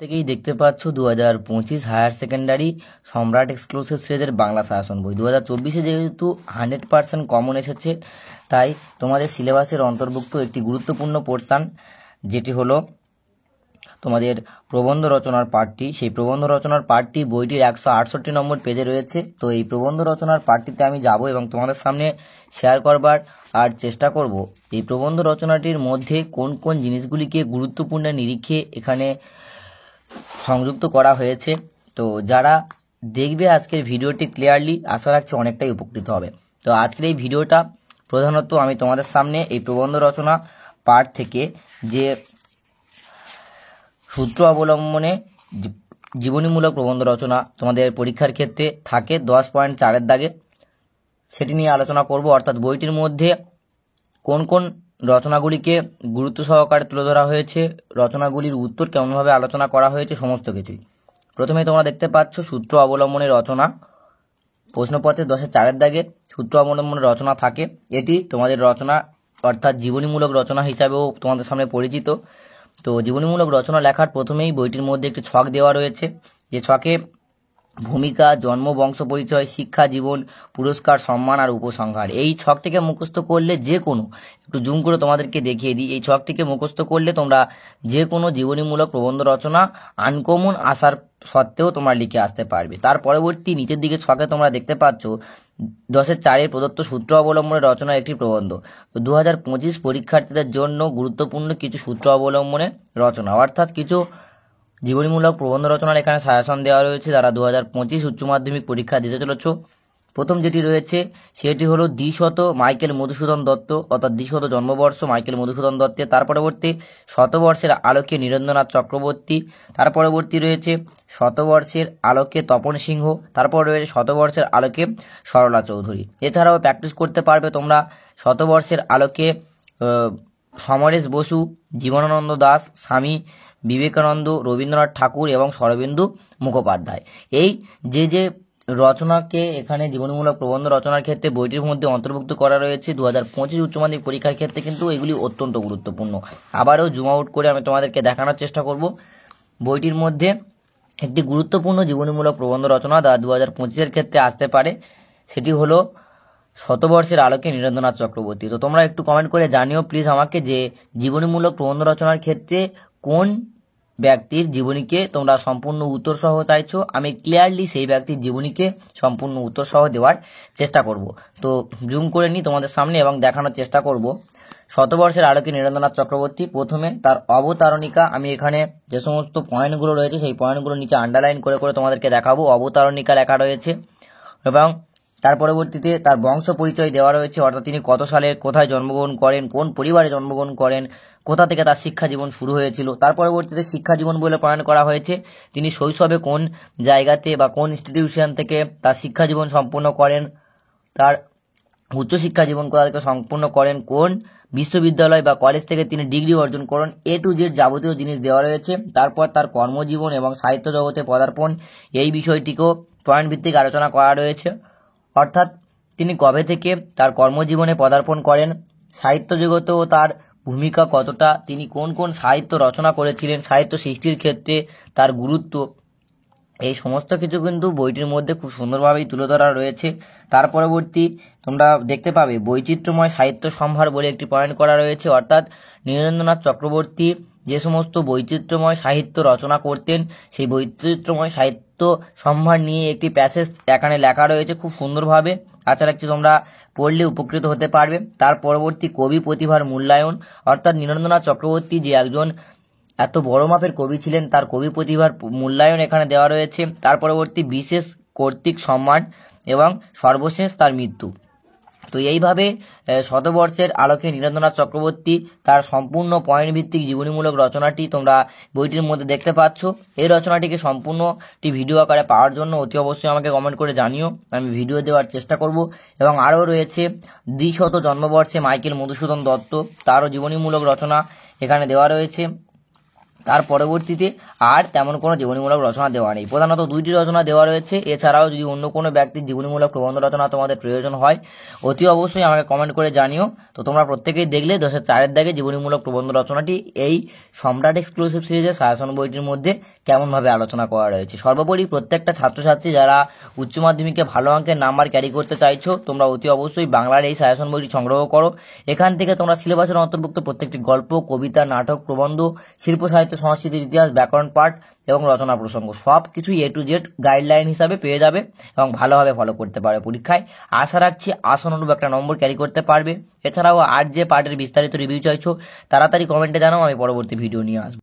থেকেই দেখতে পাচ্ছ 2025 হায়ার সেকেন্ডারি সম্রাট এক্সক্লুসিভ সিরিজের বাংলা সাজেশন বই 2024 যেহেতু 100% কমন এসেছে, তাই তোমাদের সিলেবাসের অন্তর্ভুক্ত একটি গুরুত্বপূর্ণ পোর্শন যেটি হলো তোমাদের প্রবন্ধ রচনার পার্টটি। সেই প্রবন্ধ রচনার পার্টটি বইটির 168 নম্বর পেজে রয়েছে। তো এই প্রবন্ধ রচনার পার্টটিতে আমি যাব এবং তোমাদের সামনে শেয়ার করবার আর চেষ্টা করব এই প্রবন্ধ রচনাটির মধ্যে কোন কোন জিনিসগুলিকে গুরুত্বপূর্ণ নিরীক্ষে এখানে সংযুক্ত করা হয়েছে। তো যারা দেখবে আজকের ভিডিওটি ক্লিয়ারলি, আশা রাখছি অনেকটাই উপকৃত হবে। তো আজকের এই ভিডিওটা প্রধানত আমি তোমাদের সামনে এই প্রবন্ধ রচনা পার্ট থেকে যে সূত্র অবলম্বনে জীবনীমূলক প্রবন্ধ রচনা তোমাদের পরীক্ষার ক্ষেত্রে থাকে 10.4 দাগে, সেটি নিয়ে আলোচনা করব। অর্থাৎ বইটির মধ্যে কোন কোন রচনাগুলিকে গুরুত্ব সহকারে তুলে ধরা হয়েছে, রচনাগুলির উত্তর কেমনভাবে আলোচনা করা হয়েছে, সমস্ত কিছুই। প্রথমে তোমরা দেখতে পাচ্ছ সূত্র অবলম্বনের রচনা। প্রশ্নপত্রে 10.4 দাগে সূত্র অবলম্বনের রচনা থাকে। এটি তোমাদের রচনা অর্থাৎ জীবনীমূলক রচনা হিসাবেও তোমাদের সামনে পরিচিত। তো জীবনীমূলক রচনা লেখার প্রথমেই বইটির মধ্যে একটি ছক দেওয়া রয়েছে, যে ছকে ভূমিকা, জন্ম, বংশ পরিচয়, শিক্ষা, জীবন, পুরস্কার, সম্মান আর উপসংহার, এই ছকটিকে মুখস্থ করলে যে কোনো, একটু জুম করে তোমাদেরকে দেখিয়ে দিই, এই ছকটিকে মুখস্থ করলে তোমরা যে কোনো জীবনীমূলক প্রবন্ধ রচনা আনকমন আসার সত্ত্বেও তোমরা লিখে আসতে পারবে। তার পরবর্তী নিচের দিকে ছকে তোমরা দেখতে পাচ্ছ 10.4 প্রদত্ত সূত্র অবলম্বনের রচনা একটি প্রবন্ধ। 2025 পরীক্ষার্থীদের জন্য গুরুত্বপূর্ণ কিছু সূত্র অবলম্বনের রচনা, অর্থাৎ কিছু জীবনীমূলক প্রবন্ধ রচনার এখানে সাজেশন দেওয়া রয়েছে যারা 2025 উচ্চ মাধ্যমিক পরীক্ষা দিতে চলেছ। প্রথম যেটি রয়েছে সেটি হলো দ্বিশত মাইকেল মধুসূদন দত্ত, অর্থাৎ দ্বিশত জন্মবর্ষ মাইকেল মধুসূদন দত্তের। তার পরবর্তী শতবর্ষের আলোকে নীরেন্দ্রনাথ চক্রবর্তী। তার পরবর্তী রয়েছে শতবর্ষের আলোকে তপন সিংহ। তারপর রয়েছে শতবর্ষের আলোকে সরলা চৌধুরী। এছাড়াও প্র্যাকটিস করতে পারবে তোমরা শতবর্ষের আলোকে সমরেশ বসু, জীবনানন্দ দাস, স্বামী বিবেকানন্দ, রবীন্দ্রনাথ ঠাকুর এবং শরদিন্দু মুখোপাধ্যায়। এই যে রচনাকে এখানে জীবনীমূলক প্রবন্ধ রচনার ক্ষেত্রে বইটির মধ্যে অন্তর্ভুক্ত করা রয়েছে 2025 উচ্চ মাধ্যমিক পরীক্ষার ক্ষেত্রে কিন্তু এগুলি অত্যন্ত গুরুত্বপূর্ণ। আবারও জুম আউট করে আমি তোমাদেরকে দেখানোর চেষ্টা করব বইটির মধ্যে একটি গুরুত্বপূর্ণ জীবনীমূলক প্রবন্ধ রচনা যা 2025 ক্ষেত্রে আসতে পারে, সেটি হলো শতবর্ষের আলোকে নীরেন্দ্রনাথ চক্রবর্তী। তো তোমরা একটু কমেন্ট করে জানিও প্লিজ আমাকে যে জীবনীমূলক প্রবন্ধ রচনার ক্ষেত্রে কোন ব্যক্তির জীবনীকে তোমরা সম্পূর্ণ উত্তর সহ চাইছো। আমি ক্লিয়ারলি সেই ব্যক্তির জীবনীকে সম্পূর্ণ উত্তর সহ দেওয়ার চেষ্টা করব। তো জুম করে নিই তোমাদের সামনে এবং দেখানোর চেষ্টা করব শতবর্ষের আলোকে নীরেন্দ্রনাথ চক্রবর্তী। প্রথমে তার অবতারণিকা, আমি এখানে যে সমস্ত পয়েন্টগুলো রয়েছে সেই পয়েন্টগুলো নিচে আন্ডারলাইন করে করে তোমাদেরকে দেখাবো। অবতারণিকা লেখা রয়েছে এবং তার পরবর্তীতে তার বংশ পরিচয় দেওয়া রয়েছে, অর্থাৎ তিনি কত সালে কোথায় জন্মগ্রহণ করেন, কোন পরিবারে জন্মগ্রহণ করেন, কোথা থেকে তার শিক্ষা জীবন শুরু হয়েছিল। তার পরবর্তীতে শিক্ষা জীবন বলে পয়েন্ট করা হয়েছে তিনি শৈশবে কোন জায়গাতে বা কোন ইনস্টিটিউশন থেকে তার শিক্ষা জীবন সম্পূর্ণ করেন, তার উচ্চশিক্ষা জীবন কোথা থেকে সম্পূর্ণ করেন, কোন বিশ্ববিদ্যালয় বা কলেজ থেকে তিনি ডিগ্রি অর্জন করেন, A to Z যাবতীয় জিনিস দেওয়া রয়েছে। তারপর তার কর্মজীবন এবং সাহিত্য জগতে পদার্পণ, এই বিষয়টিকেও পয়েন্ট ভিত্তিক আলোচনা করা রয়েছে, অর্থাৎ তিনি কবে থেকে তার কর্মজীবনে পদার্পণ করেন, সাহিত্য জগতেও তার ভূমিকা কতটা, তিনি কোন কোন সাহিত্য রচনা করেছিলেন, সাহিত্য সৃষ্টির ক্ষেত্রে তার গুরুত্ব, এই সমস্ত কিছু কিন্তু বইটির মধ্যে খুব সুন্দরভাবেই তুলে ধরা রয়েছে। তার পরবর্তী তোমরা দেখতে পাবে বৈচিত্র্যময় সাহিত্য সম্ভার বলে একটি পয়েন্ট করা রয়েছে, অর্থাৎ নীরেন্দ্রনাথ চক্রবর্তী যে সমস্ত বৈচিত্র্যময় সাহিত্য রচনা করতেন সেই বৈচিত্র্যময় সাহিত্য সম্ভার নিয়ে একটি প্যাসেজ এখানে লেখা রয়েছে খুব সুন্দরভাবে। আচ্ছা রাখছি, তোমরা পড়লে উপকৃত হতে পারবে। তার পরবর্তী কবি প্রতিভার মূল্যায়ন, অর্থাৎ নীরেন্দ্রনাথ চক্রবর্তী যে একজন এত বড় মাপের কবি ছিলেন তার কবি প্রতিভার মূল্যায়ন এখানে দেওয়া রয়েছে। তার পরবর্তী বিশেষ কর্তৃক সম্মান এবং সর্বশেষ তার মৃত্যু। তো এইভাবে শতবর্ষের আলোকে নীরেন্দ্রনাথ চক্রবর্তী তার সম্পূর্ণ পয়েন্ট ভিত্তিক জীবনীমূলক রচনাটি তোমরা বইটির মধ্যে দেখতে পাচ্ছ। এই রচনাটিকে সম্পূর্ণটি ভিডিও আকারে পাওয়ার জন্য অতি অবশ্যই আমাকে কমেন্ট করে জানিও, আমি ভিডিও দেওয়ার চেষ্টা করব। এবং আরও রয়েছে দ্বিশত জন্মবর্ষে মাইকেল মধুসূদন দত্ত, তারও জীবনীমূলক রচনা এখানে দেওয়া রয়েছে। তার পরবর্তীতে আর তেমন কোনো জীবনীমূলক রচনা দেওয়া নেই। প্রধানত 2টি রচনা দেওয়া রয়েছে। এছাড়াও যদি অন্য কোনো ব্যক্তির জীবনীমূলক প্রবন্ধ রচনা তোমাদের প্রয়োজন হয় অতি অবশ্যই আমাকে কমেন্ট করে জানিও। তো তোমরা প্রত্যেকেই দেখলে 10-4 দাগে জীবনীমূলক প্রবন্ধ রচনাটি এই সম্রাট এক্সক্লুসিভ সিরিজের সাজেশন বইটির মধ্যে কেমনভাবে আলোচনা করা রয়েছে। সর্বোপরি প্রত্যেকটা ছাত্রছাত্রী যারা উচ্চ মাধ্যমিকে ভালো অঙ্কের নাম্বার ক্যারি করতে চাইছো তোমরা অতি অবশ্যই বাংলার এই সাজেশন বইটি সংগ্রহ করো। এখান থেকে তোমরা সিলেবাসের অন্তর্ভুক্ত প্রত্যেকটি গল্প, কবিতা, নাটক, প্রবন্ধ, শিল্প সাহিত্য, সংস্কৃতির ইতিহাস, ব্যাকরণ পাঠ এবং রচনা প্রসঙ্গ সব কিছুই A to Z গাইডলাইন হিসাবে পেয়ে যাবে এবং ভালোভাবে ফলো করতে পারবে পরীক্ষায়। আশা রাখছি আশানুরূপ একটা নম্বর ক্যারি করতে পারবে। এছাড়াও আর যে পার্টের বিস্তারিত রিভিউ চাইছো তাড়াতাড়ি কমেন্টে জানাও, আমি পরবর্তী ভিডিও নিয়ে আসবো।